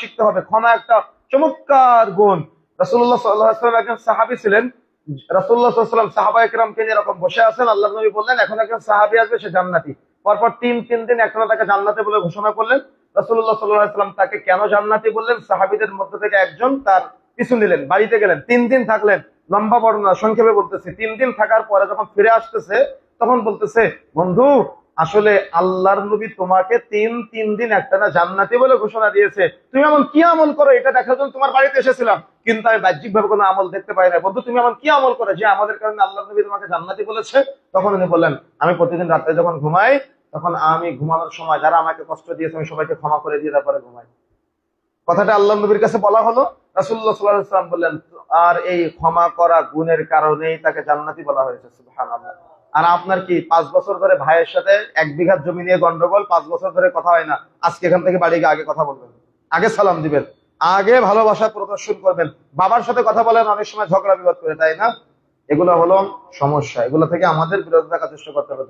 শিখতে হবে। ক্ষমা একটা চমৎকার গুণ। রাসূলুল্লাহ সাল্লাল্লাহু আলাইহি ওয়াসাল্লাম একজন সাহাবী ছিলেন। রাসূলুল্লাহ সাল্লাল্লাহু আলাইহি ওয়াসাল্লাম সাহাবায়ে কেরামকে নিয়ে এরকম বসে আছেন, আল্লাহর নবী বললেন এখন একজন সাহাবী আসবে, সে জান্নাতি। পরপর তিন দিন একটানা তাকে জান্নাতি বলে ঘোষণা করলেন। রাসূলুল্লাহ সাল্লাল্লাহু আলাইহি ওয়াসাল্লাম তাকে কেন জান্নাতি বললেন, সাহাবীদের মধ্য থেকে একজন তার পিছু নিলেন, বাড়িতে গেলেন, 3 দিন থাকলেন। লম্বা বর্ণনা, সংক্ষেপে বলতেছি, 3 দিন থাকার পরে যখন ফিরে আসতেছে তখন বলতেছে, বন্ধু আসলে আল্লাহর নবী তোমাকে তিন দিন একটানা জান্নাতি বলে ঘোষণা দিয়েছে, তুমি এমন কি আমল করো এটা দেখার জন্য তোমার বাড়িতে এসেছিলাম, কিন্তু আমি বাহ্যিক ভাবে কোনো আমল দেখতে পাই না। বন্ধু তুমি এমন কি আমল করো যে আমাদের কারণে আল্লাহর নবী তোমাকে জান্নাতি বলেছে? তখন উনি বললেন, আমি প্রতিদিন রাত্রে যখন ঘুমাই তখন আমি ঘুমানোর সময় যারা আমাকে কষ্ট দিয়েছে আমি সবাইকে ক্ষমা করে দিয়ে তারপরে ঘুমাই। কথাটা আল্লাহর নবীর কাছে বলা হলো। রাসূলুল্লাহ সাল্লাল্লাহু আলাইহি ওয়াসাল্লাম বললেন, আর এই ক্ষমা করা গুণের কারণেই তাকে জান্নাতি বলা হয়েছে। সুবহানাল্লাহ। আর আপনার কি 5 বছর ধরে ভাইয়ের সাথে 1 বিঘা জমি নিয়ে গন্ডগোল, 5 বছর ধরে কথা হয় না, আজকে এখান থেকে বাড়ি গিয়ে আগে কথা বলবেন, আগে সালাম দিবেন, আগে ভালোবাসা প্রদর্শন করবেন। বাবার সাথে কথা বলেন অনেক সময় ঝগড়া বিবাদ করে, তাই না? এগুলো হলো সমস্যা, এগুলো থেকে আমাদের বিরত থাকার চেষ্টা করতে হবে।